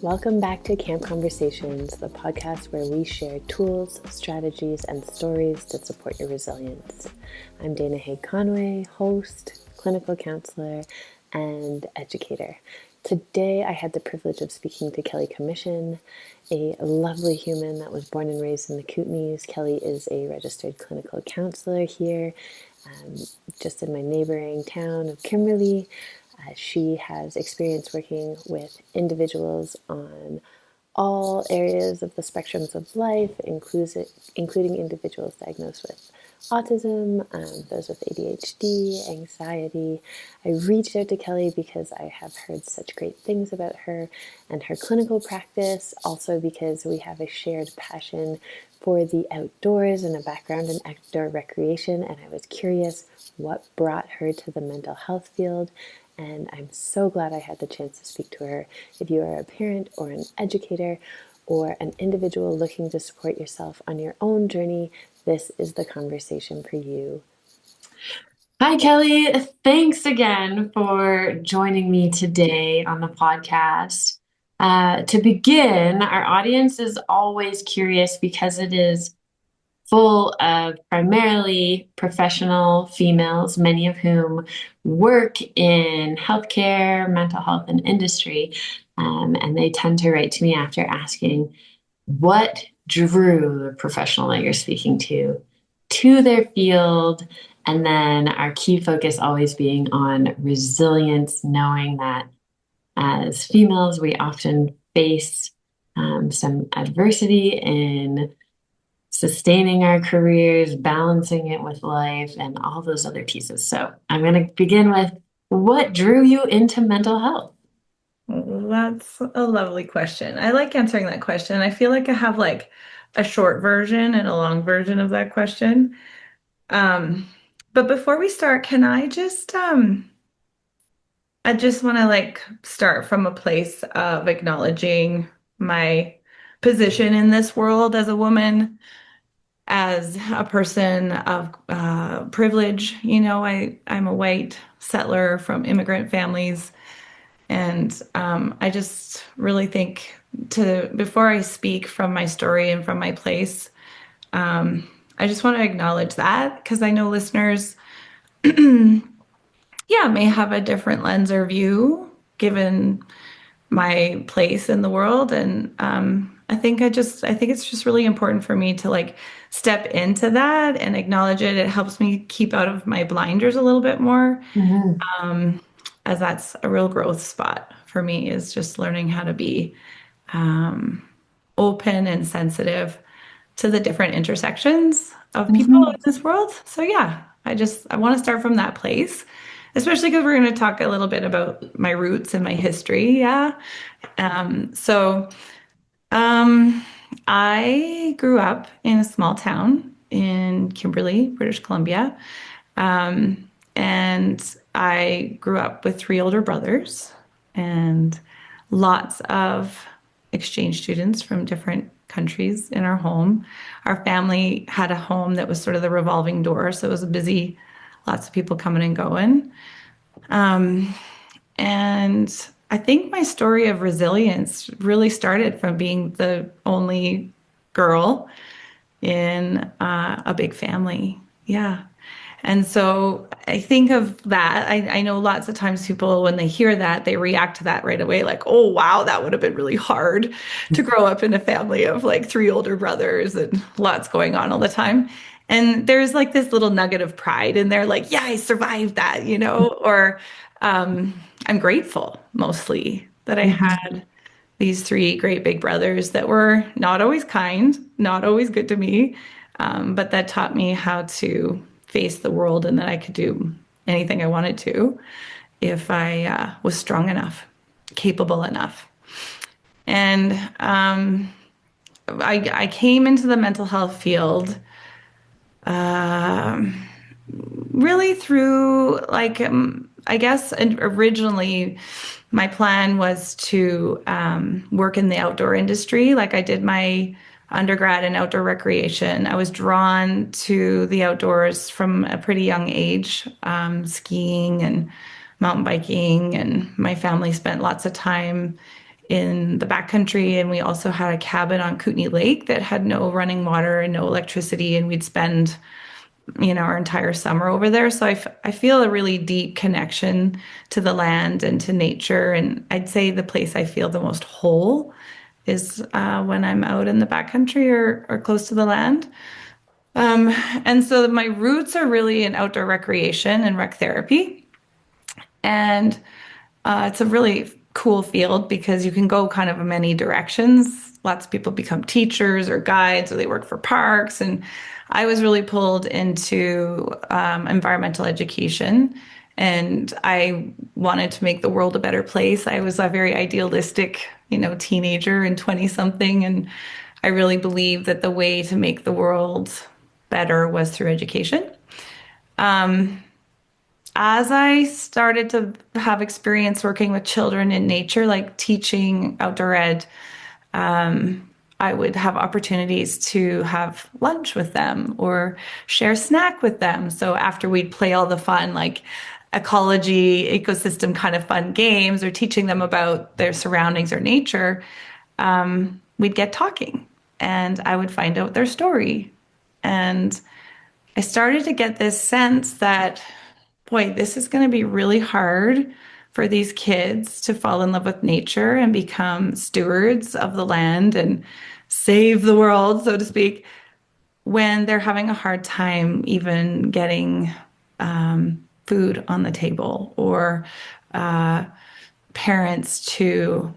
Welcome back to Camp Conversations, the podcast where we share tools, strategies, and stories to support your resilience. I'm Dana Haig Conway, host, clinical counselor, and educator. Today, I had the privilege of speaking to Kelly Comishin, a lovely human that was born and raised in the Kootenays. Kelly is a registered clinical counselor here, just in my neighboring town of Kimberley. She has experience working with individuals on all areas of the spectrums of life, including individuals diagnosed with autism, those with ADHD, anxiety. I reached out to Kelly because I have heard such great things about her and her clinical practice, also because we have a shared passion for the outdoors and a background in outdoor recreation, and I was curious what brought her to the mental health field. And I'm so glad I had the chance to speak to her. If you are a parent or an educator or an individual looking to support yourself on your own journey, this is the conversation for you. Hi, Kelly. Thanks again for joining me today on the podcast. To begin, our audience is always curious because it is full of primarily professional females, many of whom work in healthcare, mental health, and industry. And they tend to write to me after asking, what drew the professional that you're speaking to their field? And then our key focus always being on resilience, knowing that as females, we often face some adversity in sustaining our careers, balancing it with life, and all those other pieces. So I'm going to begin with, what drew you into mental health? That's a lovely question. I like answering that question. I feel like I have like a short version and a long version of that question. Um, but before we start, can I just want to like start from a place of acknowledging my position in this world as a woman, as a person of privilege. I'm a white settler from immigrant families. And I just really think before I speak from my story and from my place, I just want to acknowledge that because I know listeners, yeah, may have a different lens or view given my place in the world. And I think it's just really important for me to like step into that and acknowledge it. It helps me keep out of my blinders a little bit more. Mm-hmm. As that's a real growth spot for me is just learning how to be open and sensitive to the different intersections of people in Mm-hmm. this world. So yeah, I want to start from that place, especially because we're going to talk a little bit about my roots and my history. Yeah. So I grew up in a small town in Kimberley, British Columbia. And I grew up with three older brothers and lots of exchange students from different countries in our home. Our family had a home that was sort of the revolving door, so it was busy, lots of people coming and going. And I think my story of resilience really started from being the only girl in a big family. Yeah. And so I think of that. I know lots of times people, when they hear that, they react to that right away, like, oh, wow, that would have been really hard to grow up in a family of like three older brothers and lots going on all the time. And there's like this little nugget of pride in there, like, yeah, I survived that, or I'm grateful mostly that I had these three great big brothers that were not always kind, not always good to me, but that taught me how to face the world and that I could do anything I wanted to if I was strong enough, capable enough. And I came into the mental health field really through I guess originally my plan was to work in the outdoor industry. Like I did my undergrad in outdoor recreation. I was drawn to the outdoors from a pretty young age, skiing and mountain biking, and my family spent lots of time in the backcountry, and we also had a cabin on Kootenay Lake that had no running water and no electricity, and we'd spend, our entire summer over there. So I feel a really deep connection to the land and to nature, and I'd say the place I feel the most whole is when I'm out in the backcountry or close to the land. And so my roots are really in outdoor recreation and rec therapy. And it's a really cool field because you can go kind of in many directions. Lots of people become teachers or guides, or they work for parks. And I was really pulled into environmental education, and I wanted to make the world a better place. I was a very idealistic, teenager and 20 something. And I really believed that the way to make the world better was through education. As I started to have experience working with children in nature, like teaching outdoor ed, I would have opportunities to have lunch with them or share snack with them. So after we'd play all the fun, like ecology, ecosystem kind of fun games, or teaching them about their surroundings or nature, we'd get talking and I would find out their story. And I started to get this sense that, boy, this is going to be really hard for these kids to fall in love with nature and become stewards of the land and save the world, so to speak, when they're having a hard time even getting food on the table, or parents to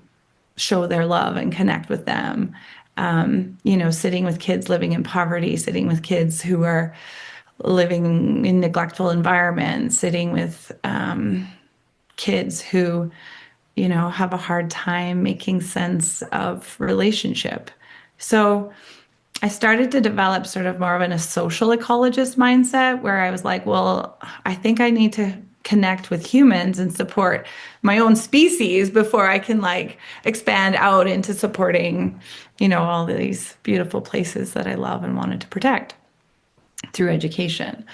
show their love and connect with them. Sitting with kids living in poverty, sitting with kids who are living in neglectful environments, sitting with kids who, have a hard time making sense of relationship. So I started to develop sort of more of a social ecologist mindset, where I was like, well, I think I need to connect with humans and support my own species before I can expand out into supporting, all these beautiful places that I love and wanted to protect through education.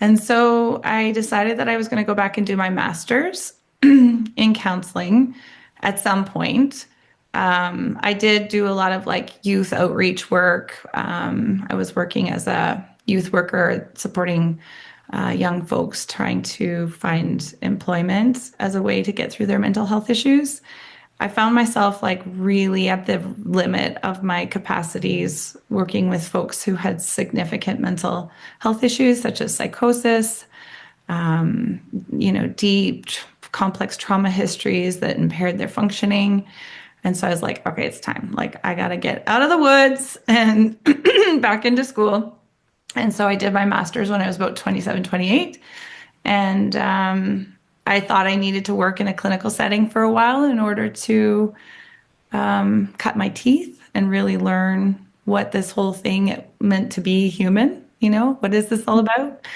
And so I decided that I was going to go back and do my master's in counseling at some point. I did do a lot of youth outreach work. I was working as a youth worker supporting young folks trying to find employment as a way to get through their mental health issues. I found myself really at the limit of my capacities working with folks who had significant mental health issues, such as psychosis, deep, complex trauma histories that impaired their functioning. And so I was like, okay, it's time. I got to get out of the woods and back into school. And so I did my master's when I was about 27, 28. And I thought I needed to work in a clinical setting for a while in order to cut my teeth and really learn what this whole thing meant to be human. What is this all about?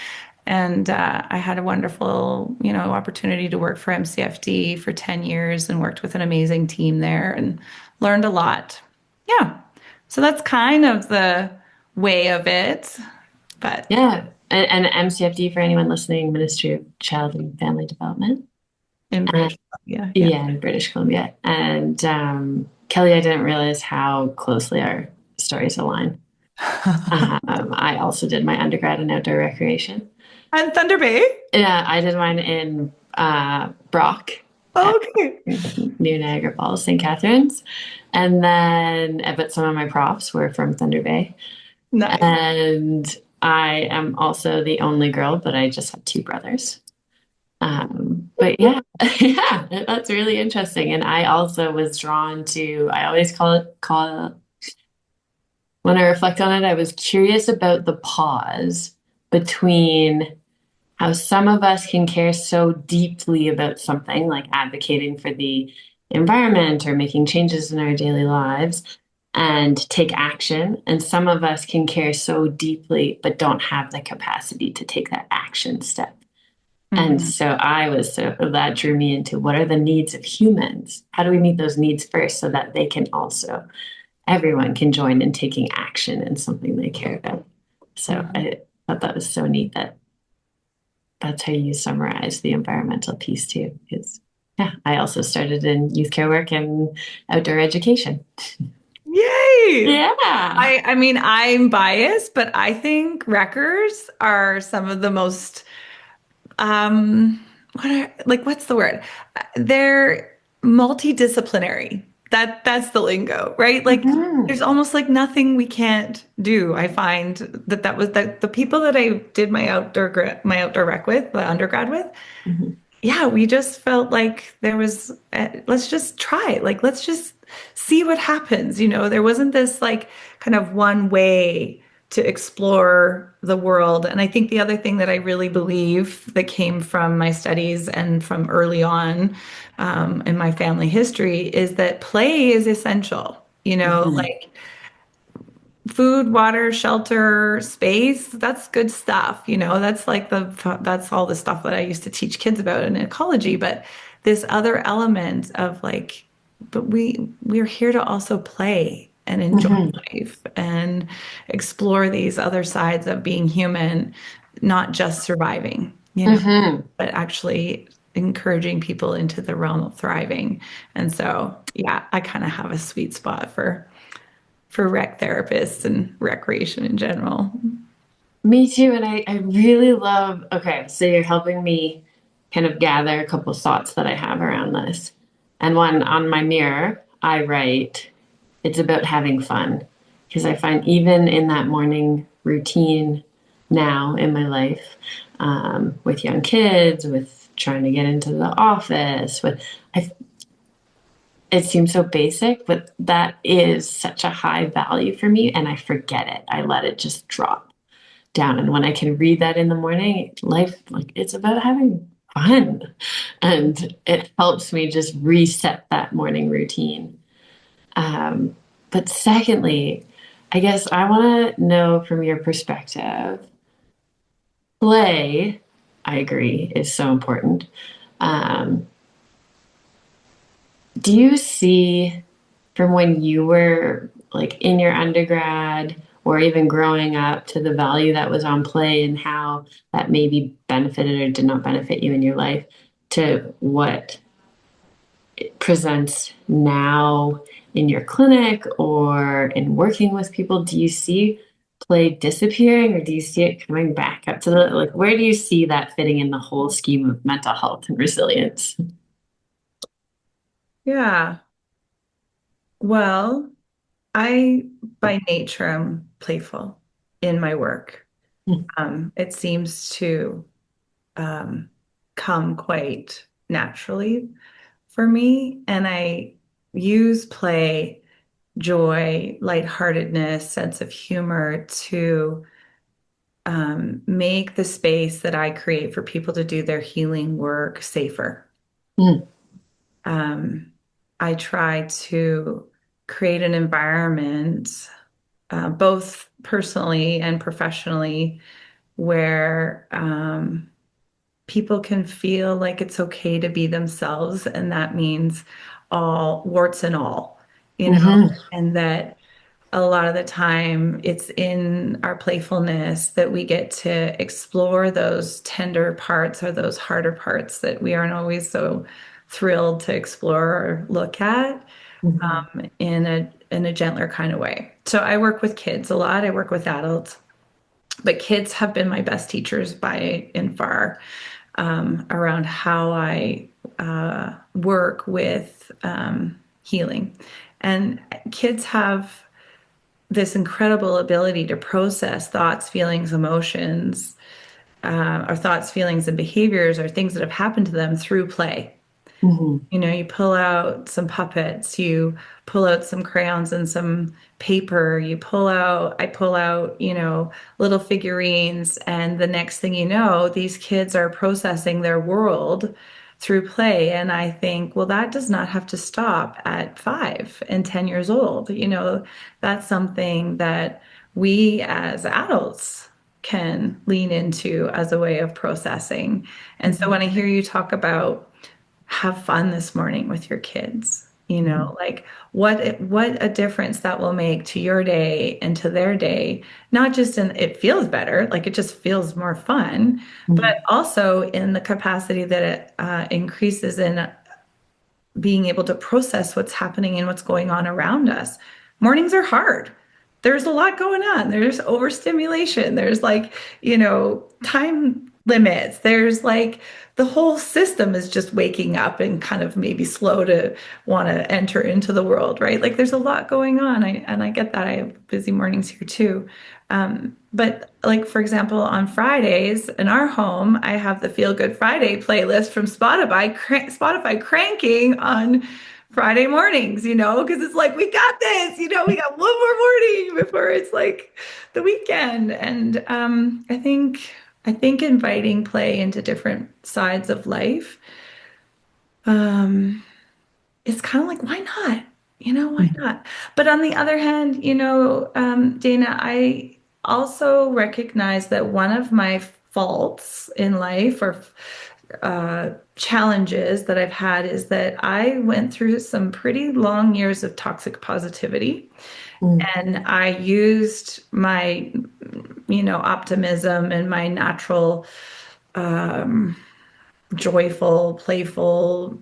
And I had a wonderful, opportunity to work for MCFD for 10 years and worked with an amazing team there and learned a lot. Yeah. So that's kind of the way of it. But yeah. And MCFD, for anyone listening, Ministry of Child and Family Development. In British Columbia. Yeah, in British Columbia. And Kelly, I didn't realize how closely our stories align. I also did my undergrad in outdoor recreation. And Thunder Bay? Yeah, I did mine in Brock. Okay. New Niagara Falls, St. Catharines. And then, but some of my profs were from Thunder Bay. Nice. And I am also the only girl, but I just have two brothers. But yeah, that's really interesting. And I also was drawn to, I always call it, when I reflect on it, I was curious about the pause between how some of us can care so deeply about something like advocating for the environment or making changes in our daily lives and take action. And some of us can care so deeply, but don't have the capacity to take that action step. Mm-hmm. And so that drew me into what are the needs of humans? How do we meet those needs first so that they can also, everyone can join in taking action in something they care about. So mm-hmm. I thought that was so neat that's how you summarize the environmental piece too, is Yeah, I also started in youth care work and outdoor education. Yay! Yeah. I mean, I'm biased, but I think wreckers are some of the most what's the word? They're multidisciplinary. That's the lingo, right? Like there's Mhm. almost like nothing we can't do. I find that was that the people that I did my outdoor rec with, the undergrad with, Mhm. yeah, we just felt like there was, let's just try it. Like, let's just see what happens. There wasn't this like kind of one way to explore the world. And I think the other thing that I really believe that came from my studies and from early on in my family history is that play is essential. Mhm. Like food, water, shelter, space, that's good stuff. That's like that's all the stuff that I used to teach kids about in ecology. But this other element of like, but we're here to also play and enjoy Mhm. life and explore these other sides of being human, not just surviving, Mhm. but actually encouraging people into the realm of thriving. And so, yeah, I kind of have a sweet spot for rec therapists and recreation in general. Me too. And I really love, okay, so you're helping me kind of gather a couple thoughts that I have around this. And one on my mirror, I write, it's about having fun. Because I find even in that morning routine now in my life, with young kids, with trying to get into the office, I, it seems so basic, but that is such a high value for me. And I forget it. I let it just drop down. And when I can read that in the morning, life, like it's about having fun. And it helps me just reset that morning routine. Um, but secondly, I guess I want to know from your perspective, play, I agree, is so important. Um, do you see from when you were like in your undergrad or even growing up to the value that was on play and how that maybe benefited or did not benefit you in your life to what it presents now in your clinic or in working with people? Do you see play disappearing or do you see it coming back up to the like where do you see that fitting in the whole scheme of mental health and resilience? Yeah. Well, I by nature am playful in my work. It seems to um, come quite naturally for me, and I use play, joy, lightheartedness, sense of humor to make the space that I create for people to do their healing work safer. Mm. Um, I try to create an environment, both personally and professionally, where people can feel like it's okay to be themselves. And that means all warts and all, Mm-hmm. and that a lot of the time it's in our playfulness that we get to explore those tender parts or those harder parts that we aren't always so thrilled to explore or look at Mm-hmm. in a gentler kind of way. So I work with kids a lot. I work with adults, but kids have been my best teachers by and far around how I work with healing. And kids have this incredible ability to process thoughts, feelings, emotions, or thoughts, feelings, and behaviors, or things that have happened to them through play. Mm-hmm. You pull out some puppets, you pull out some crayons and some paper, I pull out, little figurines. And the next thing you know, these kids are processing their world through play. And I think, well, that does not have to stop at 5 and 10 years old. That's something that we as adults can lean into as a way of processing. And so Mm-hmm. when I hear you talk about have fun this morning with your kids. Like what a difference that will make to your day and to their day. Not just in it feels better, like it just feels more fun, but Mm-hmm. also in the capacity that it increases in being able to process what's happening and what's going on around us. Mornings are hard. There's a lot going on. There's overstimulation. There's like, time limits. There's like the whole system is just waking up and kind of maybe slow to want to enter into the world, right? Like there's a lot going on. I get that. I have busy mornings here too. But like, for example, on Fridays in our home, I have the Feel Good Friday playlist from Spotify cranking on Friday mornings, because it's like, we got this, we got one more morning before it's like the weekend. And I think inviting play into different sides of life, it's kind of like, why not? Why not? But on the other hand, Dana, I also recognize that one of my faults in life or challenges that I've had is that I went through some pretty long years of toxic positivity. And I used my, optimism and my natural, joyful, playful,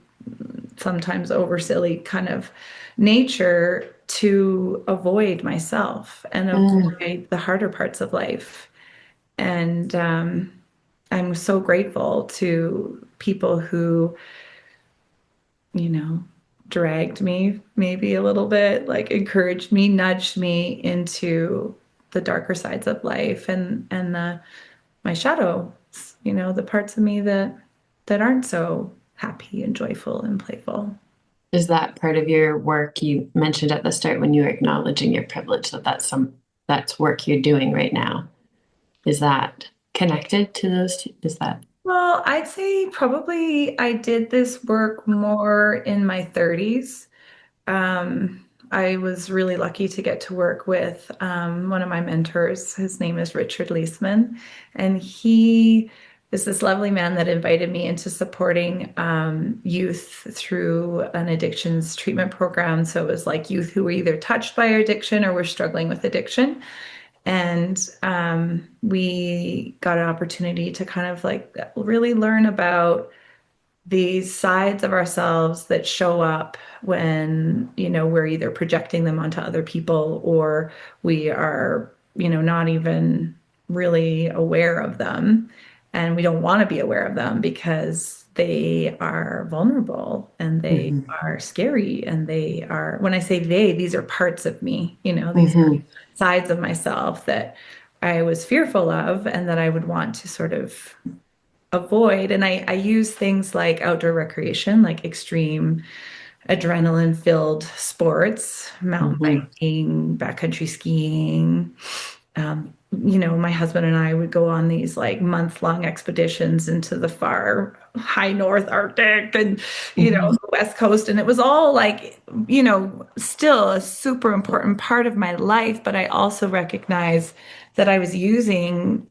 sometimes over silly kind of nature to avoid myself and avoid the harder parts of life. And I'm so grateful to people who, dragged me maybe a little bit, like encouraged me, nudged me into the darker sides of life and my shadows, the parts of me that aren't so happy and joyful and playful. Is that part of your work? You mentioned at the start when you were acknowledging your privilege that's work you're doing right now. Is that connected to those two? Well, I'd say probably I did this work more in my 30s. I was really lucky to get to work with one of my mentors. His name is Richard Leisman, and he is this lovely man that invited me into supporting youth through an addictions treatment program. So it was like youth who were either touched by addiction or were struggling with addiction. And we got an opportunity to kind of like really learn about these sides of ourselves that show up when, we're either projecting them onto other people or we are, not even really aware of them. And we don't want to be aware of them because they are vulnerable and they are scary. And they are, when I say they, these are parts of me, these are sides of myself that I was fearful of and that I would want to sort of avoid. And I use things like outdoor recreation, like extreme adrenaline filled sports, mountain biking, backcountry skiing. My husband and I would go on these like month-long expeditions into the far high North Arctic and, the West Coast. And it was all like, still a super important part of my life. But I also recognize that I was using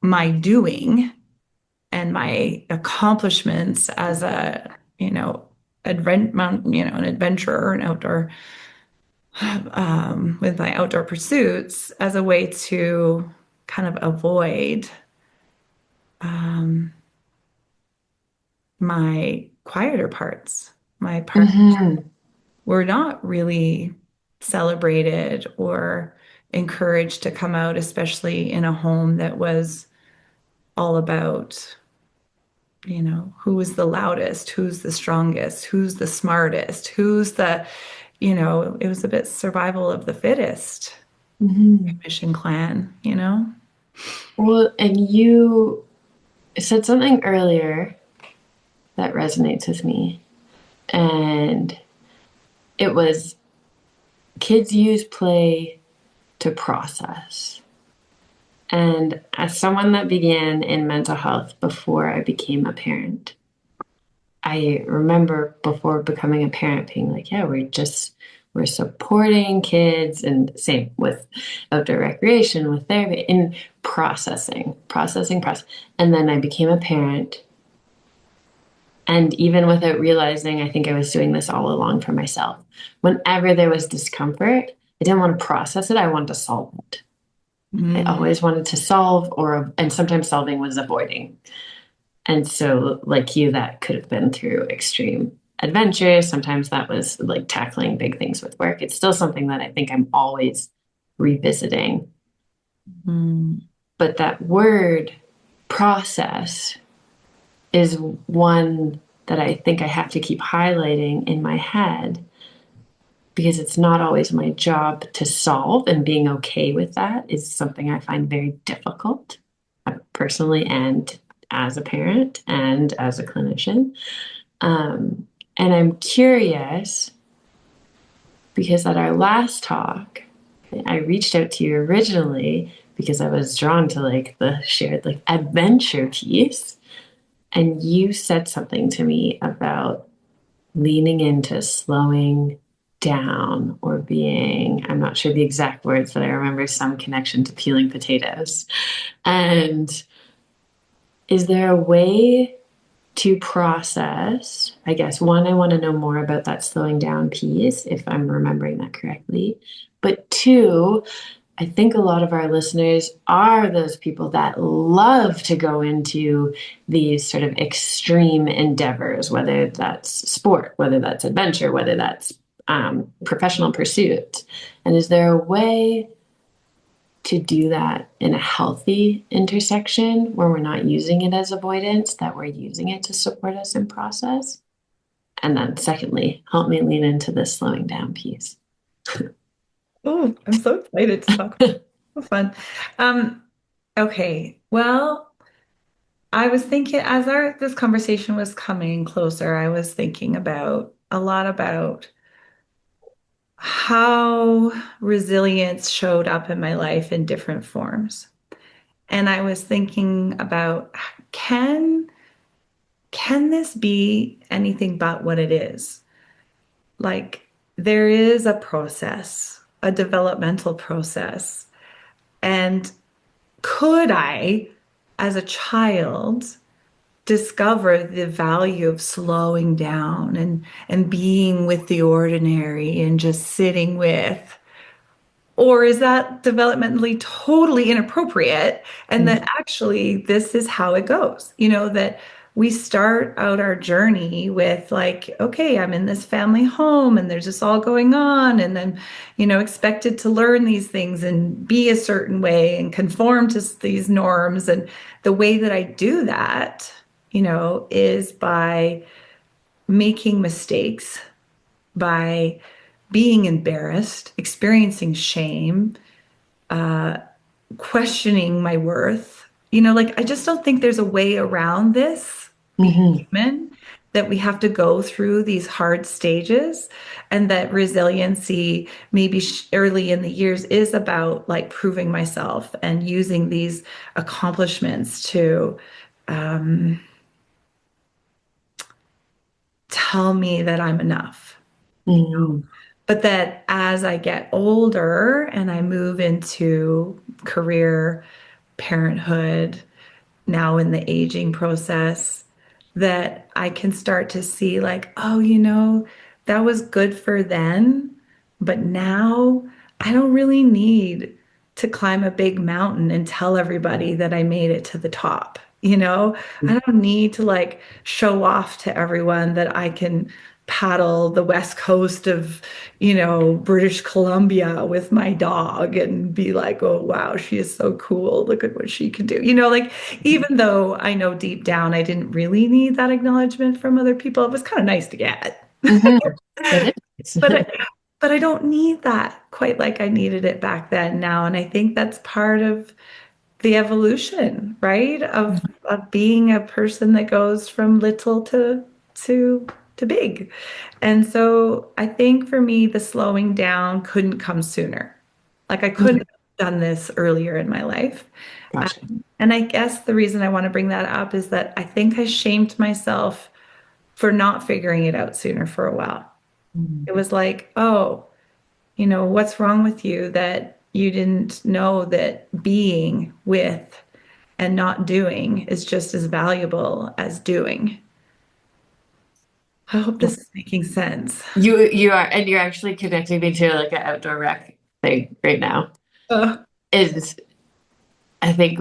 my doing and my accomplishments as a, an adventurer, an outdoor, with my outdoor pursuits as a way to kind of avoid my quieter parts, my parts were not really celebrated or encouraged to come out, especially in a home that was all about, who was the loudest, who's the strongest, who's the smartest, who's the, it was a bit survival of the fittest, mission clan, Well, and you said something earlier that resonates with me. And it was kids use play to process. And as someone that began in mental health before I became a parent, I remember before becoming a parent being like, yeah, we're supporting kids, and same with outdoor recreation, with therapy, in processing. And then I became a parent. And even without realizing, I think I was doing this all along for myself. Whenever there was discomfort, I didn't want to process it. I wanted to solve it. I always wanted to solve, and sometimes solving was avoiding. And so like you, that could have been through extreme adventure. Sometimes that was like tackling big things with work. It's still something that I think I'm always revisiting. Mm. But that word process is one that I think I have to keep highlighting in my head because it's not always my job to solve, and being okay with that is something I find very difficult personally and as a parent and as a clinician. And I'm curious because at our last talk, I reached out to you originally because I was drawn to like the shared like adventure piece. And you said something to me about leaning into slowing down or being, I'm not sure the exact words, but I remember some connection to peeling potatoes. And is there a way to process, I guess, one, I want to know more about that slowing down piece, if I'm remembering that correctly. But two, I think a lot of our listeners are those people that love to go into these sort of extreme endeavors, whether that's sport, whether that's adventure, whether that's professional pursuit. And is there a way to do that in a healthy intersection where we're not using it as avoidance, that we're using it to support us in process? And then secondly, help me lean into this slowing down piece. Oh, I'm so excited to talk about it. So fun. Okay. Well, I was thinking as this conversation was coming closer, I was thinking about a lot about how resilience showed up in my life in different forms. And I was thinking about can this be anything but what it is? Like there is a process, a developmental process. And could I, as a child, discover the value of slowing down and being with the ordinary and just sitting with? Or is that developmentally totally inappropriate? And that actually this is how it goes, that we start out our journey with like, okay, I'm in this family home and there's this all going on. And then, expected to learn these things and be a certain way and conform to these norms. And the way that I do that, is by making mistakes, by being embarrassed, experiencing shame, questioning my worth. Like I just don't think there's a way around this being human, that we have to go through these hard stages, and that resiliency maybe early in the years is about like proving myself and using these accomplishments to tell me that I'm enough. But that as I get older and I move into career, parenthood, now in the aging process, that I can start to see like, oh, that was good for then, but now I don't really need to climb a big mountain and tell everybody that I made it to the top. I don't need to like show off to everyone that I can paddle the west coast of, British Columbia with my dog and be like, oh, wow, she is so cool. Look at what she can do. Like, even though I know deep down I didn't really need that acknowledgement from other people, it was kind of nice to get. It is. But I don't need that quite like I needed it back then now. And I think that's part of the evolution, right? Of being a person that goes from little to big. And so I think for me, the slowing down couldn't come sooner. Like I couldn't have done this earlier in my life. Gotcha. And I guess the reason I want to bring that up is that I think I shamed myself for not figuring it out sooner for a while. It was like, oh, what's wrong with you that you didn't know that being with and not doing is just as valuable as doing. I hope this is making sense. You are, and you're actually connecting me to like an outdoor rec thing right now. Is I think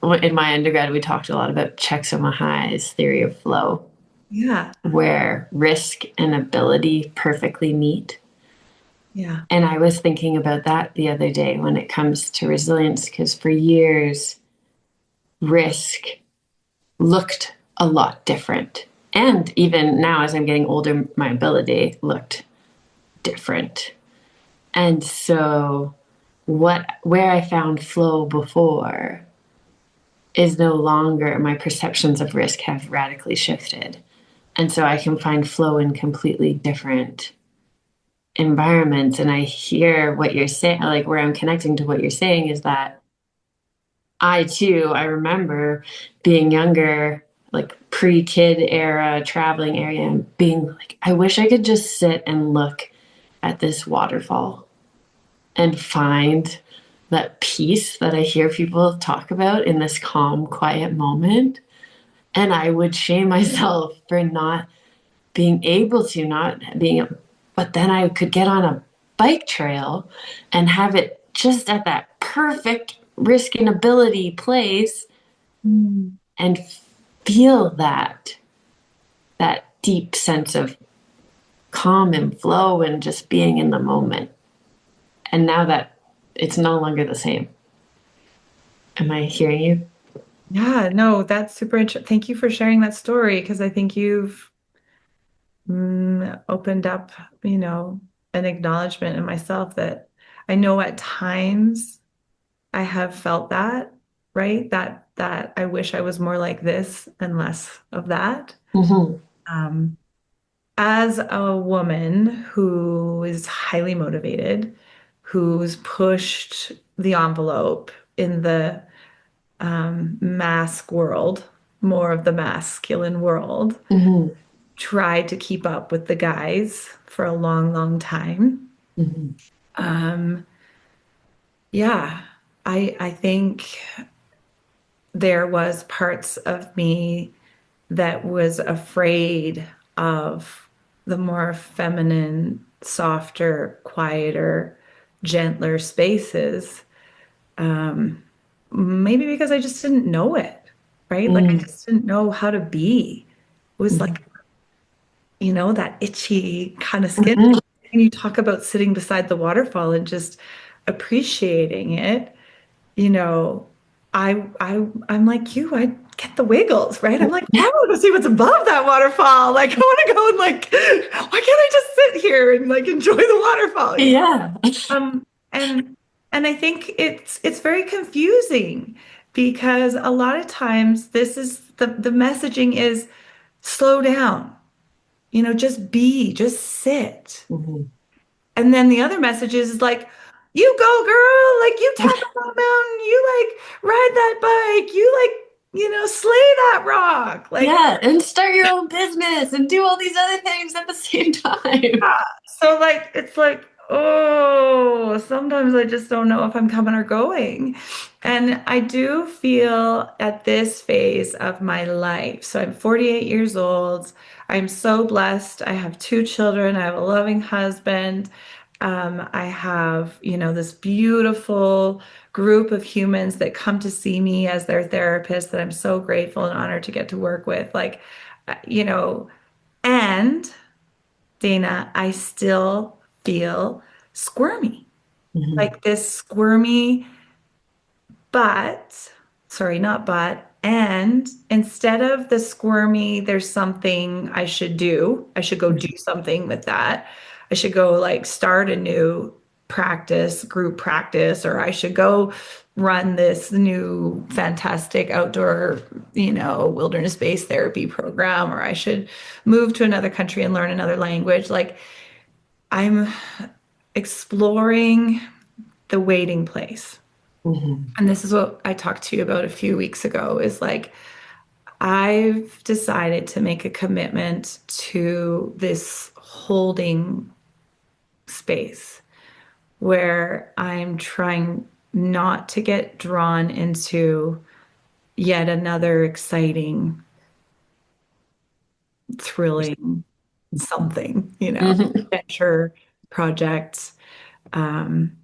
in my undergrad we talked a lot about Csikszentmihalyi's theory of flow, Yeah. where risk and ability perfectly meet. Yeah. And I was thinking about that the other day when it comes to resilience, because for years, risk looked a lot different. And even now, as I'm getting older, my ability looked different. And so, where I found flow before is no longer, my perceptions of risk have radically shifted. And so I can find flow in completely different environments. And I hear what you're saying, like where I'm connecting to what you're saying is that I remember being younger, like pre-kid era, traveling area, and being like, I wish I could just sit and look at this waterfall and find that peace that I hear people talk about in this calm, quiet moment. And I would shame myself for not being able to, not being, but then I could get on a bike trail and have it just at that perfect risk and ability place and feel that deep sense of calm and flow and just being in the moment. And now that it's no longer the same. Am I hearing you? Yeah, no, that's super interesting. Thank you for sharing that story because I think you've opened up, an acknowledgement in myself that I know at times I have felt that, right? That I wish I was more like this and less of that. Mm-hmm. Um, as a woman who is highly motivated, who's pushed the envelope in the mask world, more of the masculine world, Mm-hmm. tried to keep up with the guys for a long, long time. Mm-hmm. Um, yeah, I think there was parts of me that was afraid of the more feminine, softer, quieter, gentler spaces. Um, Maybe because I just didn't know it, right? Like I Mm-hmm. just didn't know how to be. It was like, that itchy kind of skin. Mm-hmm. And you talk about sitting beside the waterfall and just appreciating it, you know, I'm like you, I get the wiggles, right? I'm like, I want to go see what's above that waterfall. Like I want to go and like, why can't I just sit here and like enjoy the waterfall? Yeah. Um, and I think it's very confusing because a lot of times this is the messaging is slow down, just be, just sit. Mm-hmm. And then the other message is like, you go, girl, like you tackle that mountain, you like ride that bike, you like, slay that rock. Like, Yeah, and start your own business and do all these other things at the same time. yeah. So like it's like, oh, sometimes I just don't know if I'm coming or going. And I do feel at this phase of my life. So I'm 48 years old. I'm so blessed. I have two children. I have a loving husband. I have, this beautiful group of humans that come to see me as their therapist that I'm so grateful and honored to get to work with. Like, and Dana, I still feel squirmy, Mm-hmm. like this squirmy, but sorry, not but. And instead of the squirmy, there's something I should do. I should go do something with that. I should go like start a new practice, group practice, or I should go run this new fantastic outdoor, wilderness-based therapy program, or I should move to another country and learn another language. Like I'm exploring the waiting place. Mm-hmm. And this is what I talked to you about a few weeks ago is like, I've decided to make a commitment to this holding space where I'm trying not to get drawn into yet another exciting, thrilling something, Mm-hmm. adventure project. Um,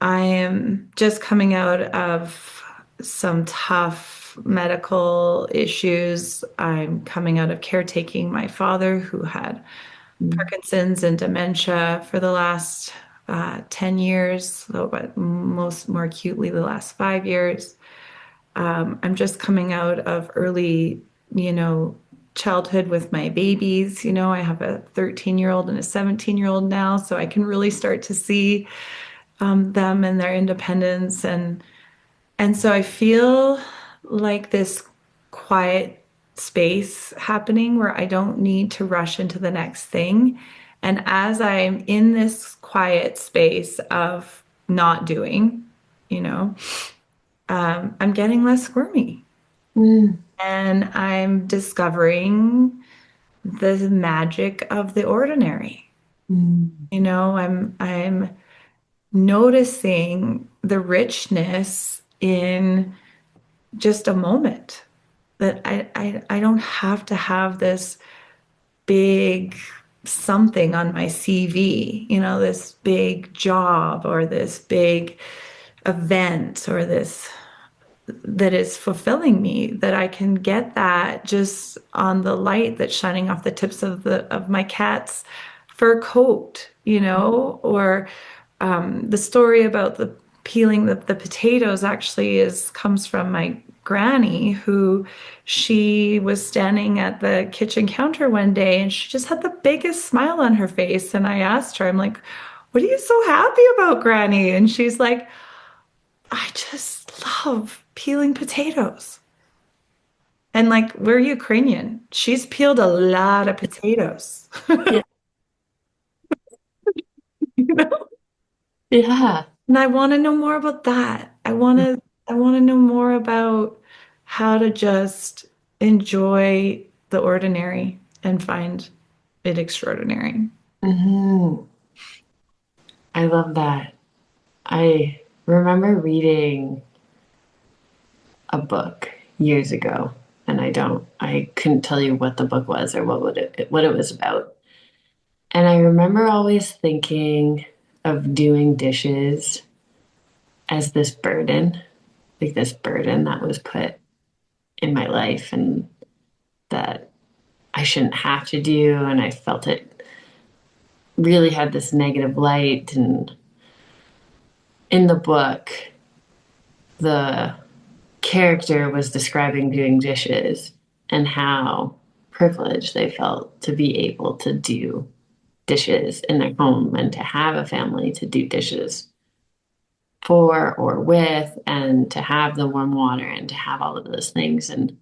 I am just coming out of some tough medical issues. I'm coming out of caretaking my father, who had Parkinson's and dementia for the last 10 years, but more acutely the last 5 years. I'm just coming out of early, childhood with my babies. I have a 13-year-old and a 17-year-old now, so I can really start to see them and their independence. And so I feel like this quiet space happening where I don't need to rush into the next thing. And as I'm in this quiet space of not doing, I'm getting less squirmy. And I'm discovering the magic of the ordinary. I'm noticing the richness in just a moment, that I don't have to have this big something on my CV, this big job or this big event or this that is fulfilling me, that I can get that just on the light that's shining off the tips of my cat's fur coat, or the story about the peeling the potatoes actually comes from my granny, who she was standing at the kitchen counter one day and she just had the biggest smile on her face. And I asked her, I'm like, what are you so happy about, Granny? And she's like, I just love peeling potatoes. And like, we're Ukrainian. She's peeled a lot of potatoes. Yeah. You know? Yeah. And I want to know more about that. I want to know more about how to just enjoy the ordinary and find it extraordinary. I love that. I remember reading a book years ago, and I couldn't tell you what the book was or what it was about. And I remember always thinking of doing dishes as this burden, like this burden that was put in my life and that I shouldn't have to do. And I felt it really had this negative light. And in the book, the character was describing doing dishes and how privileged they felt to be able to do dishes in their home and to have a family to do dishes for or with, and to have the warm water and to have all of those things. And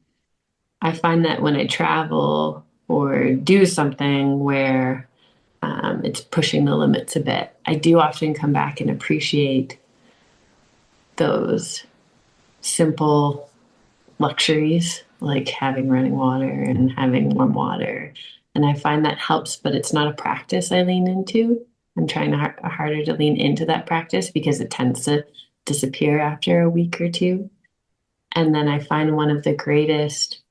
I find that when I travel or do something where it's pushing the limits a bit, I do often come back and appreciate those simple luxuries, like having running water and having warm water. And I find that helps, but it's not a practice I lean into. I'm trying harder to lean into that practice because it tends to disappear after a week or two. And then I find one of the greatest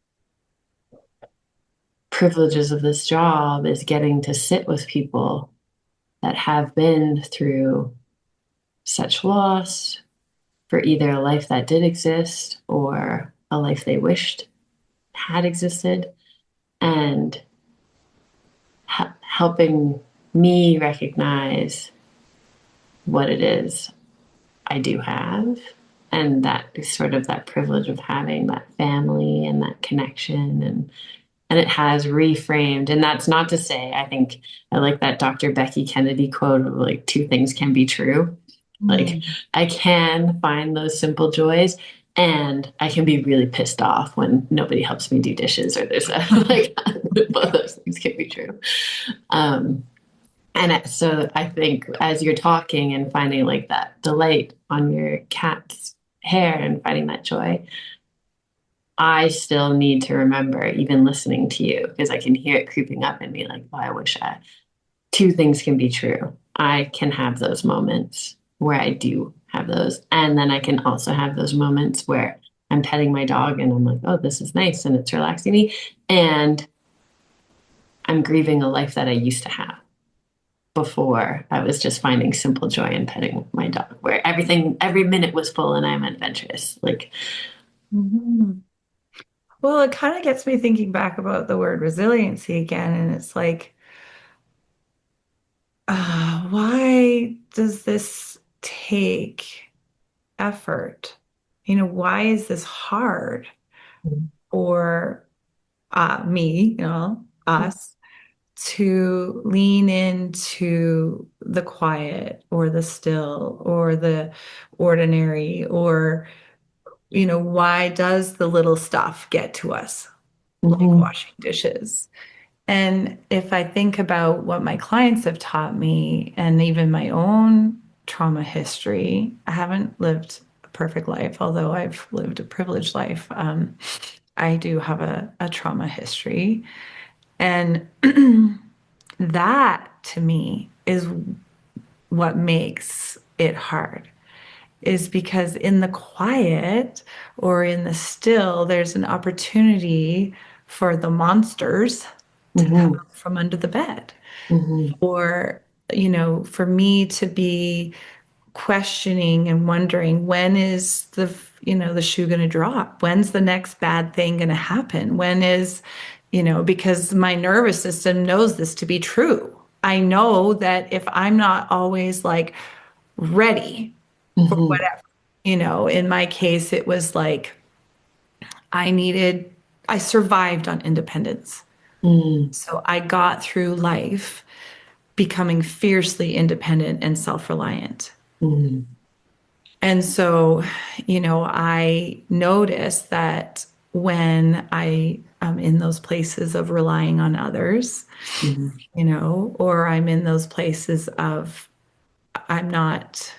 privileges of this job is getting to sit with people that have been through such loss, for either a life that did exist or a life they wished had existed, and helping me recognize what it is I do have, and that sort of that privilege of having that family and that connection, and it has reframed. And that's not to say, I think I like that Dr. Becky Kennedy quote of like, two things can be true. Like, I can find those simple joys, and I can be really pissed off when nobody helps me do dishes, or there's like both those things can be true. So I think as you're talking and finding like that delight on your cat's hair and finding that joy, I still need to remember, even listening to you, because I can hear it creeping up in me, like, oh, I wish two things can be true. I can have those moments where I do have those. And then I can also have those moments where I'm petting my dog and I'm like, oh, this is nice and it's relaxing me. And I'm grieving a life that I used to have before I was just finding simple joy in petting my dog, where every minute was full and I'm adventurous. Like, Well, it kind of gets me thinking back about the word resiliency again, and it's like, why does this take effort? Why is this hard for me, us, to lean into the quiet or the still or the ordinary? Or why does the little stuff get to us, like Mhm. washing dishes? And if I think about what my clients have taught me and even my own trauma history, I haven't lived a perfect life, although I've lived a privileged life. I do have a trauma history. And that to me is what makes it hard, is because in the quiet or in the still, there's an opportunity for the monsters to come Mhm. out from under the bed. Mhm. Or, for me to be questioning and wondering, when is the shoe going to drop? When's the next bad thing going to happen? When is, because my nervous system knows this to be true. I know that if I'm not always like ready for Mhm. whatever, in my case, it was like I needed, I survived on independence. Mhm. So I got through life becoming fiercely independent and self-reliant. Mhm. And so, I noticed that when I am in those places of relying on others, Mhm. or I'm in those places of I'm not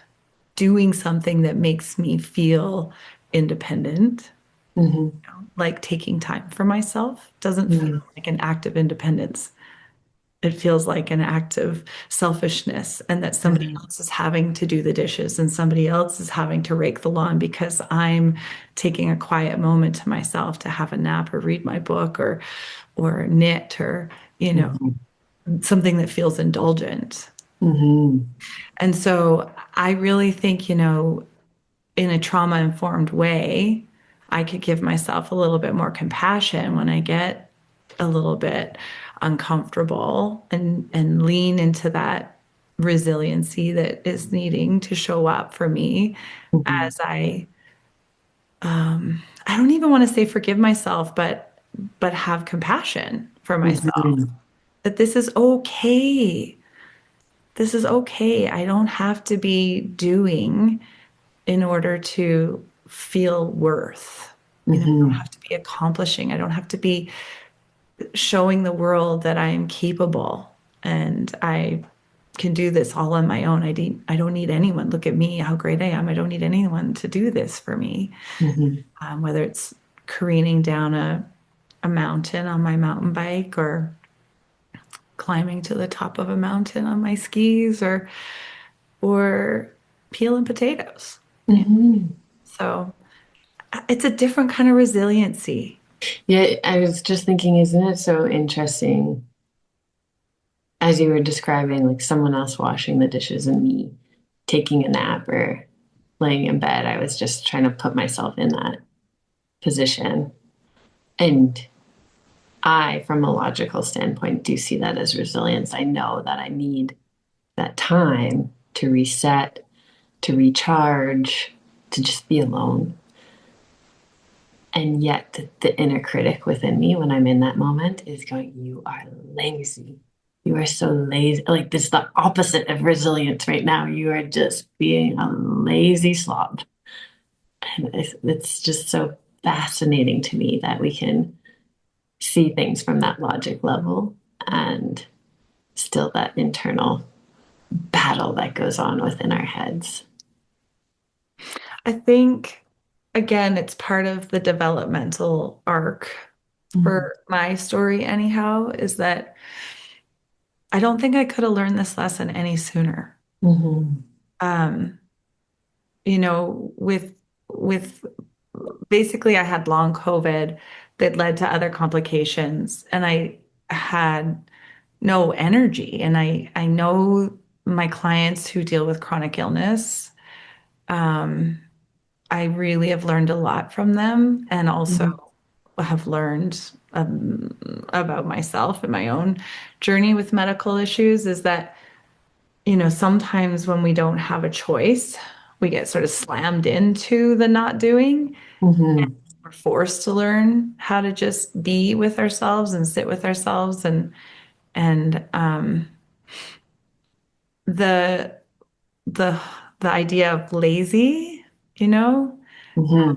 doing something that makes me feel independent, Mhm. like taking time for myself doesn't feel Mhm. like an act of independence. It feels like an act of selfishness, and that somebody Mhm. else is having to do the dishes and somebody else is having to rake the lawn because I'm taking a quiet moment to myself to have a nap or read my book or knit or Mhm. something that feels indulgent. Mhm. And so I really think, in a trauma informed way, I could give myself a little bit more compassion when I get a little bit uncomfortable and lean into that resiliency that is needing to show up for me Mhm. as I don't even want to say forgive myself, but have compassion for myself, Mhm. that this is okay. This is okay. I don't have to be doing in order to feel worth. I don't Mhm. have to be accomplishing. I don't have to be showing the world that I am capable and I can do this all on my own. I don't need anyone. Look at me, how great I am. I don't need anyone to do this for me. Mhm. Whether it's careening down a mountain on my mountain bike or climbing to the top of a mountain on my skis or peeling potatoes. Mhm. So it's a different kind of resiliency. Yeah, I was just thinking, isn't it so interesting as you were describing, like someone else washing the dishes and me taking a nap or laying in bed? I was just trying to put myself in that position. And I, from a logical standpoint, do see that as resilience. I know that I need that time to reset, to recharge, to just be alone. And yet, the inner critic within me, when I'm in that moment, is going, "You are lazy. You are so lazy." Like, this is the opposite of resilience right now. You are just being a lazy slob. And it's just so fascinating to me that we can see things from that logic level and still that internal battle that goes on within our heads. I think, again, it's part of the developmental arc Mm-hmm. for my story, anyhow, is that I don't think I could have learned this lesson any sooner. Mm-hmm. Um, with basically I had long COVID that led to other complications, and I had no energy. And I know my clients who deal with chronic illness. Um, I really have learned a lot from them, and also have learned about myself and my own journey with medical issues is that, sometimes when we don't have a choice, we get sort of slammed into the not doing. Hmm. We're forced to learn how to just be with ourselves and sit with ourselves and the the the idea of lazy, you know, Hmm.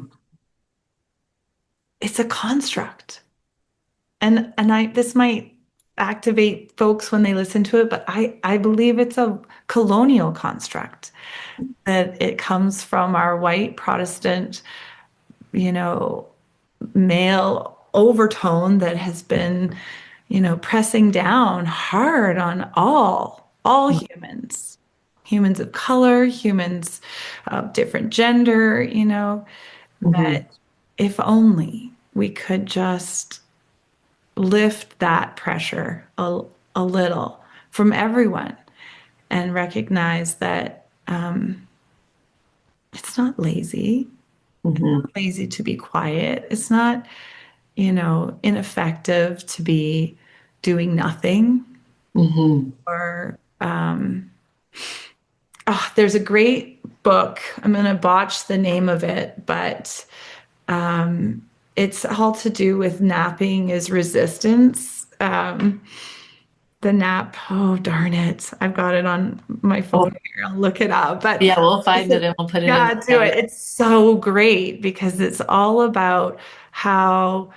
it's a construct. And I this might activate folks when they listen to it, but I believe it's a colonial construct, that it comes from our white Protestant, you know, male overtone that has been, pressing down hard on all humans, humans of color, humans of different gender, Hmm. that if only we could just lift that pressure a little from everyone and recognize that it's not lazy. Hmm. Lazy to be quiet. It's not, ineffective to be doing nothing. Hmm. Or there's a great book. I'm going to botch the name of it, but it's all to do with napping is resistance. The nap, oh darn it. I've got it on my phone Oh, here. I'll look it up. But yeah, we'll find it and we'll put it in yeah, the do it. notes. It's so great because it's all about how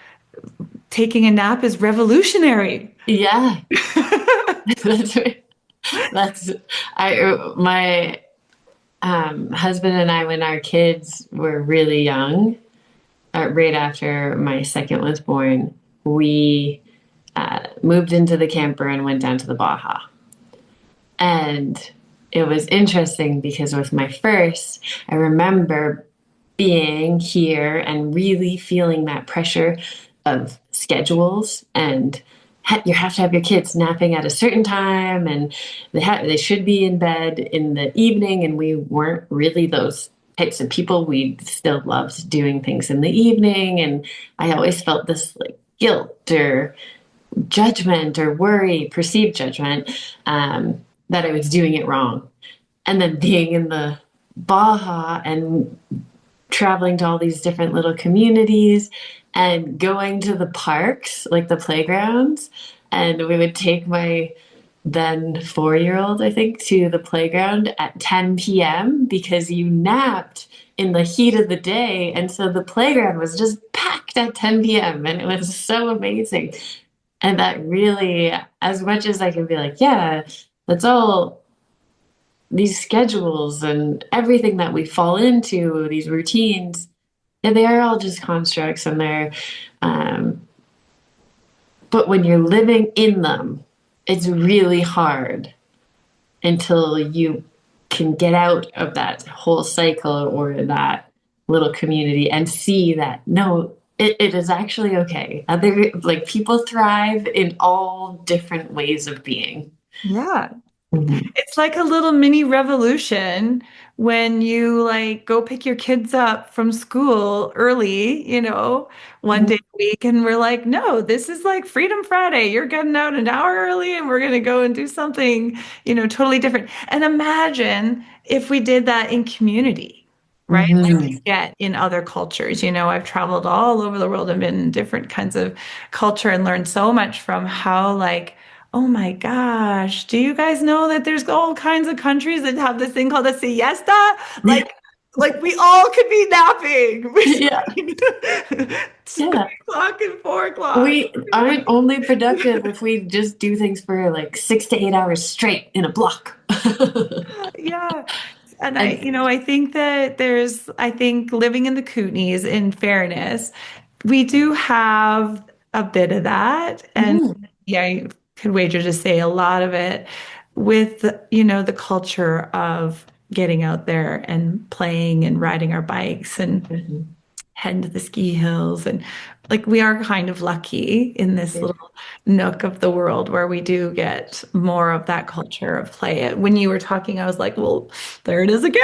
taking a nap is revolutionary. Yeah, that's right. That's my husband and I, when our kids were really young, right after my second was born, we moved into the camper and went down to the Baja. And it was interesting because with my first, I remember being here and really feeling that pressure of schedules and you have to have your kids napping at a certain time and they should be in bed in the evening, and we weren't really those types of people. We still loved doing things in the evening, and I always felt this like guilt or judgment or worry, perceived judgment, that I was doing it wrong. And then being in the Baja and traveling to all these different little communities and going to the parks, like the playgrounds. And we would take my then 4 year old, I think, to the playground at 10 p.m. because you napped in the heat of the day. And so the playground was just packed at 10 p.m. And it was so amazing. And that really, as much as I can be like, yeah, that's all these schedules and everything that we fall into, these routines, yeah, they are all just constructs and um, but when you're living in them, it's really hard until you can get out of that whole cycle or that little community and see that no, it is actually okay. Other like people thrive in all different ways of being. Yeah. Mhm. It's like a little mini revolution when you like go pick your kids up from school early, one day a week, and we're like, no, this is like Freedom Friday. You're getting out an hour early and we're going to go and do something, totally different. And imagine if we did that in community, right? Like you Mhm. get in other cultures. I've traveled all over the world and been in different kinds of culture and learned so much from how like, oh my gosh, do you guys know that there's all kinds of countries that have this thing called a siesta? Like we all could be napping Yeah. between Yeah. 3 o'clock and 4 o'clock. We aren't only productive if we just do things for like 6 to 8 hours straight in a block. Yeah. And I, And I think that I think living in the Kootenays, in fairness, we do have a bit of that. And mhm, yeah, I could wager to say a lot of it with, the culture of getting out there and playing and riding our bikes and mhm. heading to the ski hills. And like we are kind of lucky in this little nook of the world where we do get more of that culture of play. When you were talking, I was like, well, there it is again.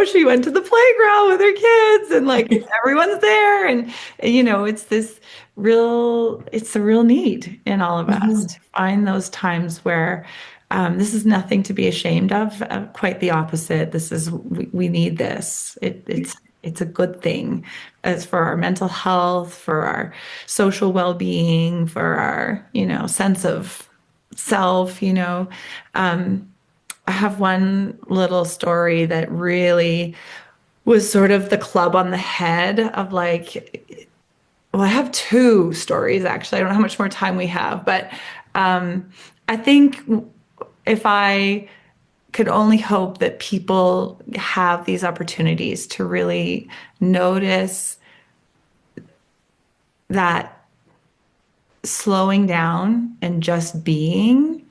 She went to the playground with her kids and like everyone's there. And, it's a real need in all of us to find those times where this is nothing to be ashamed of. Quite the opposite. We need this. It's a good thing as for our mental health, for our social well-being, for our, sense of self. I have one little story that really was sort of the club on the head of like, well, I have two stories actually. I don't know how much more time we have, but I think if I could only hope that people have these opportunities to really notice that slowing down and just being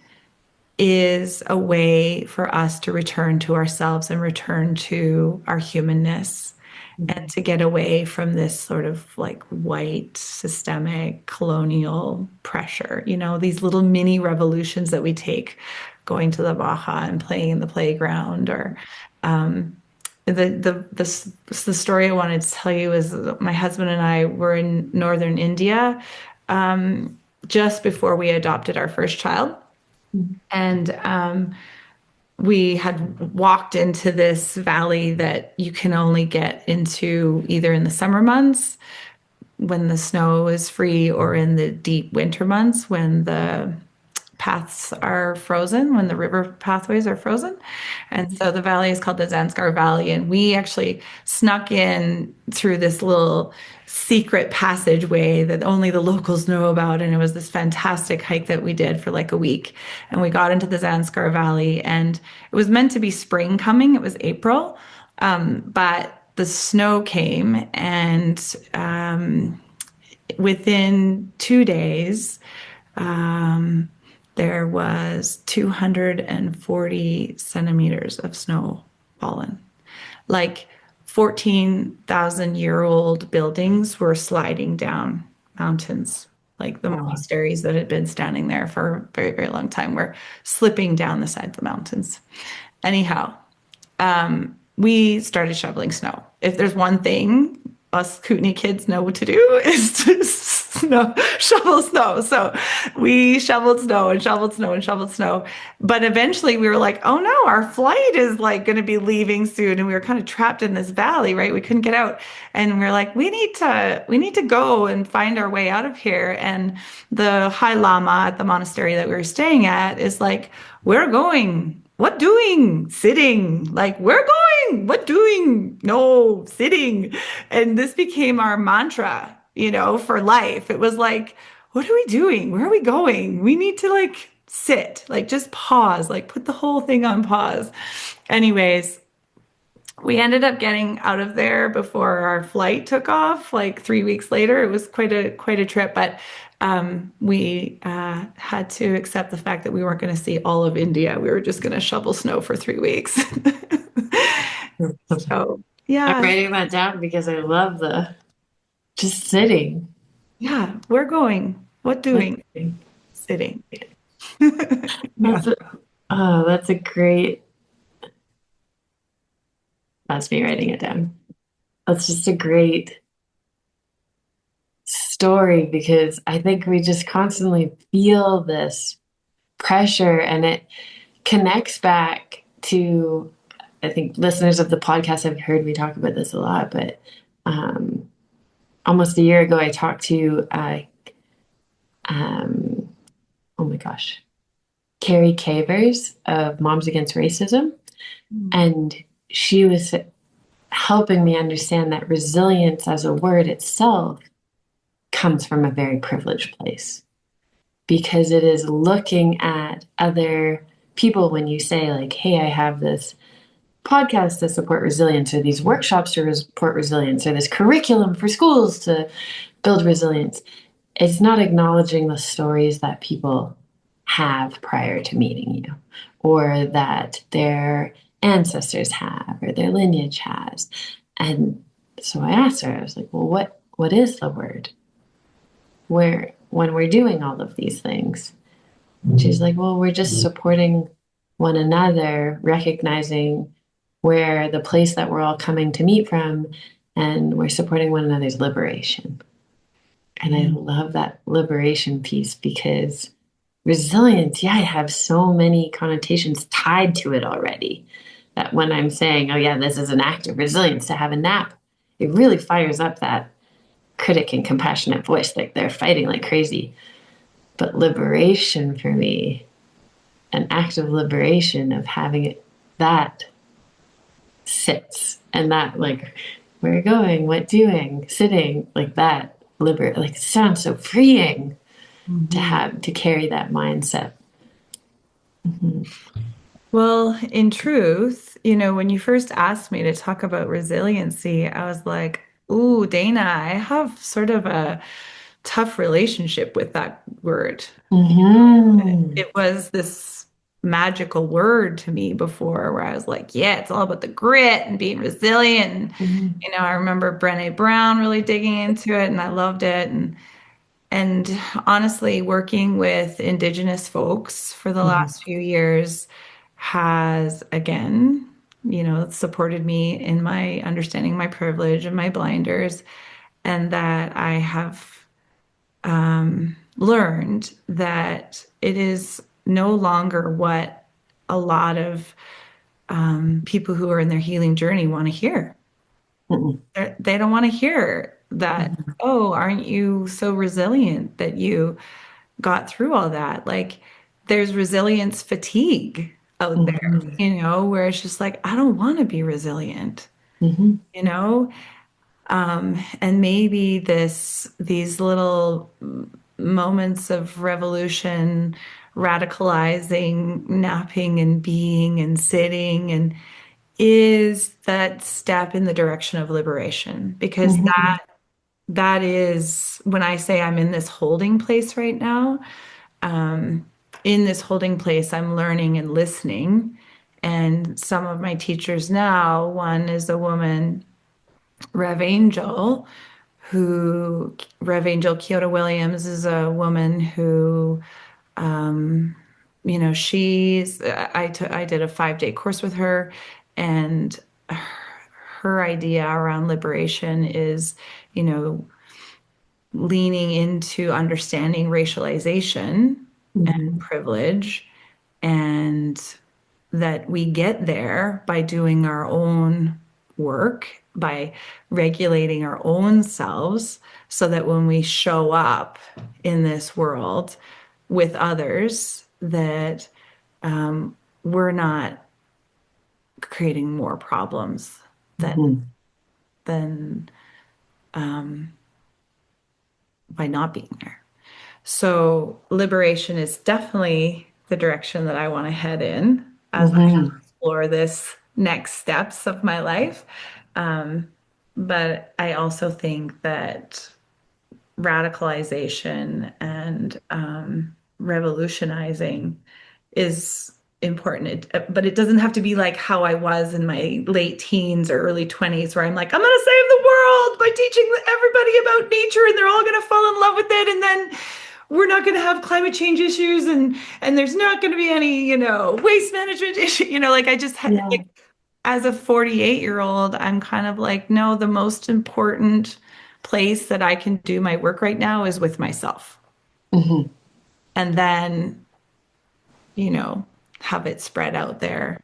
is a way for us to return to ourselves and return to our humanness and to get away from this sort of like white systemic colonial pressure, these little mini revolutions that we take going to the Baja and playing in the playground or the story I wanted to tell you is my husband and I were in northern India just before we adopted our first child. And we had walked into this valley that you can only get into either in the summer months when the snow is free or in the deep winter months when the paths are frozen, when the river pathways are frozen. And so the valley is called the Zanskar Valley. And we actually snuck in through this little secret passageway that only the locals know about. And it was this fantastic hike that we did for like a week. And we got into the Zanskar Valley and it was meant to be spring coming. It was April. But the snow came and within 2 days, there was 240 centimeters of snow fallen. Like 14,000-year-old buildings were sliding down mountains. Like the monasteries that had been standing there for a very, very long time were slipping down the side of the mountains. Anyhow, we started shoveling snow. If there's one thing us Kootenai kids know what to do is to shovel snow. So we shoveled snow and shoveled snow and shoveled snow. But eventually we were like, oh no, our flight is like going to be leaving soon. And we were kind of trapped in this valley, right? We couldn't get out. And we were like, we need to go and find our way out of here. And the High Lama at the monastery that we were staying at is like, we're going. What doing? Sitting. Like, we're going. What doing? No, sitting. And this became our mantra, for life. It was like, what are we doing? Where are we going? We need to like sit, like just pause, like put the whole thing on pause. Anyways, we ended up getting out of there before our flight took off, like 3 weeks later. It was quite a trip, but we had to accept the fact that we weren't going to see all of India. We were just going to shovel snow for 3 weeks. So, yeah. I'm writing that down because I love the just sitting. Yeah, we're going. What doing? Sitting. That's a great. That's me writing it down. That's just a great story because I think we just constantly feel this pressure and it connects back to, I think listeners of the podcast have heard me talk about this a lot, but almost a year ago I talked to oh my gosh, Carrie Cavers of Moms Against Racism. And she was helping me understand that resilience as a word itself comes from a very privileged place because it is looking at other people when you say like, hey, I have this podcast to support resilience or these workshops to support resilience or this curriculum for schools to build resilience. It's not acknowledging the stories that people have prior to meeting you or that their ancestors have or their lineage has. And so I asked her, I was like, well, what is the word? When we're doing all of these things? And she's like, well, we're just supporting one another, recognizing where the place that we're all coming to meet from, and we're supporting one another's liberation. And I love that liberation piece because resilience, yeah, I have so many connotations tied to it already that when I'm saying, oh, yeah, this is an act of resilience to have a nap, it really fires up that critic and compassionate voice. Like they're fighting like crazy. But liberation for me, an act of liberation of having it, that sits and that like where you're going, what doing, sitting, like that like it sounds so freeing to have to carry that mindset. Well, in truth, when you first asked me to talk about resiliency, I was like, ooh, Dana, I have sort of a tough relationship with that word. Mm-hmm. It was this magical word to me before where I was like, yeah, it's all about the grit and being resilient. Mm-hmm. I remember Brené Brown really digging into it and I loved it. And honestly, working with Indigenous folks for the last few years has, again, supported me in my understanding my privilege and my blinders, and that I have learned that it is no longer what a lot of people who are in their healing journey want to hear. Mm-hmm. They don't want to hear that, oh, aren't you so resilient that you got through all that? Like, there's resilience fatigue out there, Mm-hmm. where it's just like, I don't want to be resilient, Mm-hmm. you know? And maybe these little moments of revolution, radicalizing, napping and being and sitting and is that step in the direction of liberation, because Mm-hmm. that is when I say I'm in this holding place right now. In this holding place, I'm learning and listening. And some of my teachers now, one is a woman, Rev Angel, Rev Angel Kyoto Williams is a woman who, I did a 5-day course with her, and her idea around liberation is, you know, leaning into understanding racialization and Mm-hmm. privilege, and that we get there by doing our own work, by regulating our own selves, so that when we show up in this world with others, that we're not creating more problems Mm-hmm. than by not being there. So liberation is definitely the direction that I want to head in as I Mm-hmm. explore this next steps of my life. But I also think that radicalization and revolutionizing is important. But it doesn't have to be like how I was in my late teens or early 20s, where I'm like, I'm going to save the world by teaching everybody about nature and they're all going to fall in love with it. And then we're not going to have climate change issues and there's not going to be any, waste management issue. Like I just had, Yeah. like, as a 48-year-old, I'm kind of like, no, the most important place that I can do my work right now is with myself. Mm-hmm. And then, you know, have it spread out there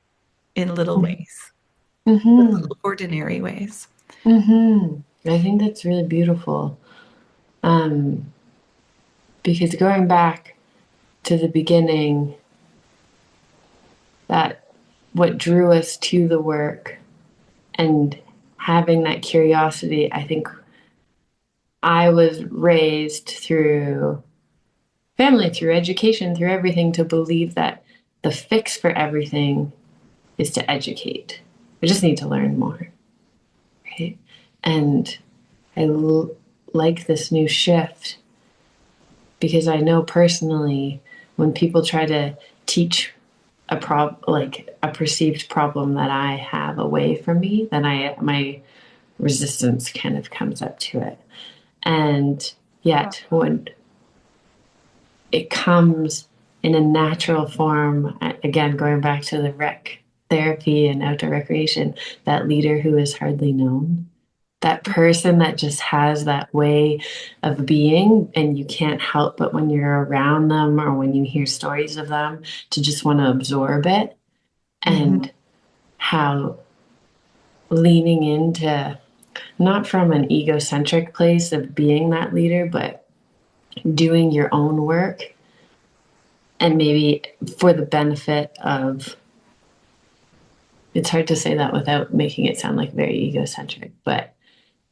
in little ways, Mm-hmm. ordinary ways. Mm-hmm. I think that's really beautiful. Um, because going back to the beginning, that what drew us to the work and having that curiosity, I think I was raised through family, through education, through everything to believe that the fix for everything is to educate. I just need to learn more, right? And I like this new shift because I know personally when people try to teach like a perceived problem that I have away from me, then my resistance kind of comes up to it. And yet when it comes in a natural form, again, going back to the rec therapy and outdoor recreation, that leader who is hardly known, that person that just has that way of being, and you can't help but when you're around them or when you hear stories of them to just want to absorb it. And how leaning into, not from an egocentric place of being that leader, but doing your own work, and maybe for the benefit of, it's hard to say that without making it sound like very egocentric, but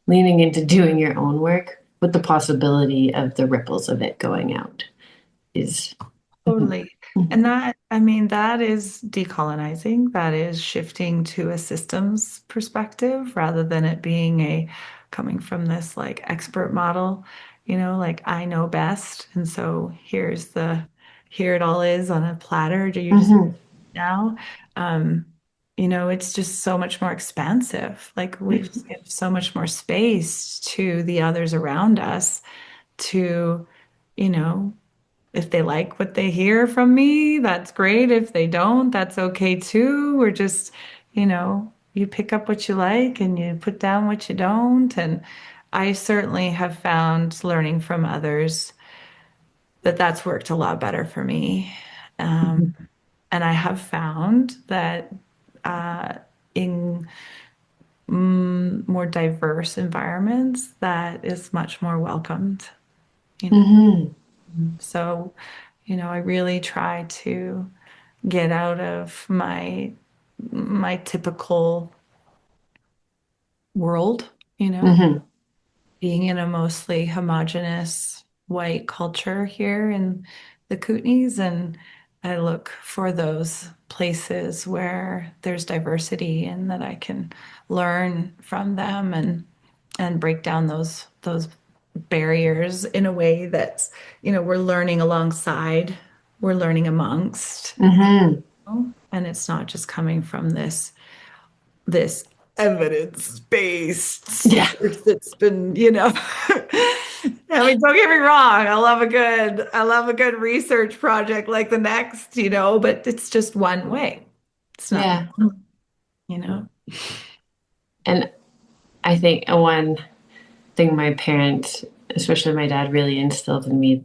leaning into doing your own work with the possibility of the ripples of it going out is Totally. And that, I mean, that is decolonizing. That is shifting to a systems perspective rather than it being coming from this like expert model, like I know best. And so here it all is on a platter. Do you just now? Um, it's just so much more expansive. Like we just give so much more space to the others around us to, you know, if they like what they hear from me, that's great. If they don't, that's okay too. We're just, you pick up what you like and you put down what you don't. And I certainly have found learning from others that that's worked a lot better for me. And I have found that in more diverse environments, that is much more welcomed. So, I really try to get out of my typical world, being in a mostly homogenous white culture here in the Kootenays, and I look for those places where there's diversity and that I can learn from them and break down those barriers in a way that's, we're learning alongside, we're learning amongst, and it's not just coming from this evidence-based source that's been, I mean, don't get me wrong, I love a good research project like the next, but it's just one way. It's not, And I think one thing my parents, especially my dad, really instilled in me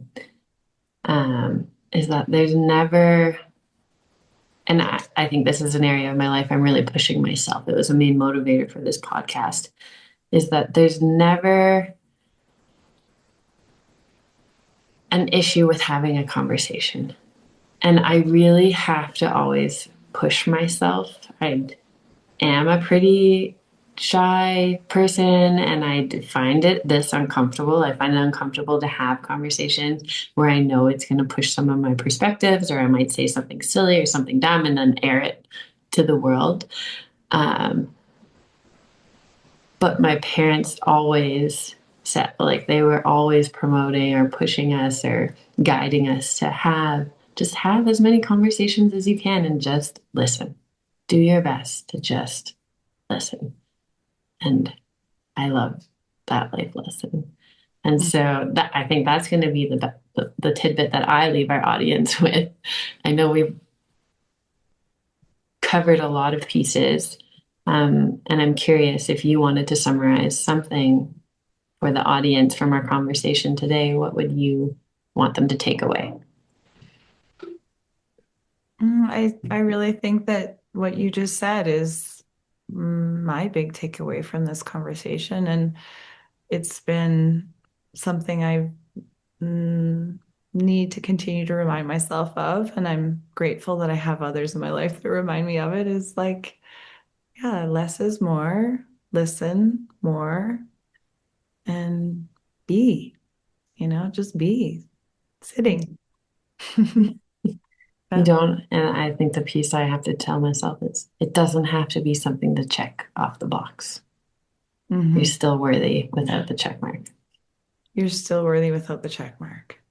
is that there's never, and I think this is an area of my life I'm really pushing myself. It was a main motivator for this podcast, is that there's never an issue with having a conversation. And I really have to always push myself. I am a pretty shy person and I find this uncomfortable. I find it uncomfortable to have conversations where I know it's going to push some of my perspectives, or I might say something silly or something dumb and then air it to the world. But my parents always said, like, they were always promoting or pushing us or guiding us to have as many conversations as you can and just listen. Do your best to just listen. And I love that life lesson. And so I think that's going to be the tidbit that I leave our audience with. I know we've covered a lot of pieces, and I'm curious if you wanted to summarize something for the audience from our conversation today. What would you want them to take away? I really think that what you just said is my big takeaway from this conversation, and it's been something I need to continue to remind myself of, and I'm grateful that I have others in my life that remind me of it, is like, yeah, less is more, listen more, and just be sitting. You don't, and I think the piece I have to tell myself is it doesn't have to be something to check off the box. You're still worthy without the check mark. You're still worthy without the check mark.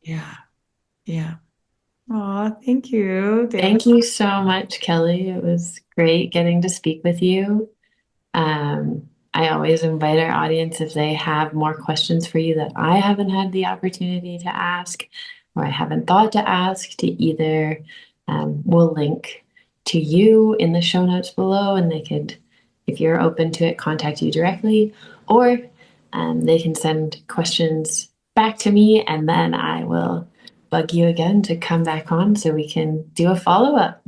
Yeah. Yeah. Oh, thank you, Dana. Thank you so much, Kelly. It was great getting to speak with you. I always invite our audience, if they have more questions for you that I haven't had the opportunity to ask or I haven't thought to ask, to either we'll link to you in the show notes below, and they could, if you're open to it, contact you directly, or they can send questions back to me, and then I will bug you again to come back on so we can do a follow-up.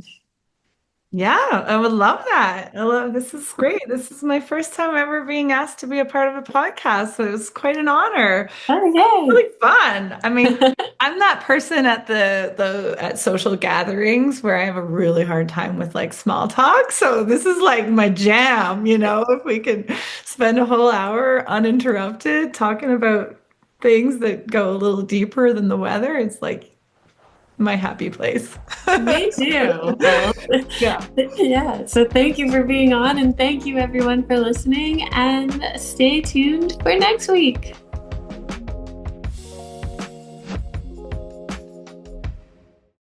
Yeah, I would love that. This is great. This is my first time ever being asked to be a part of a podcast, so it was quite an honor. Oh, yay. Really fun. I mean, I'm that person at at social gatherings where I have a really hard time with like small talk. So this is like my jam, if we could spend a whole hour uninterrupted talking about things that go a little deeper than the weather, it's like my happy place. Me too. Well, yeah. So thank you for being on, and thank you everyone for listening, and stay tuned for next week.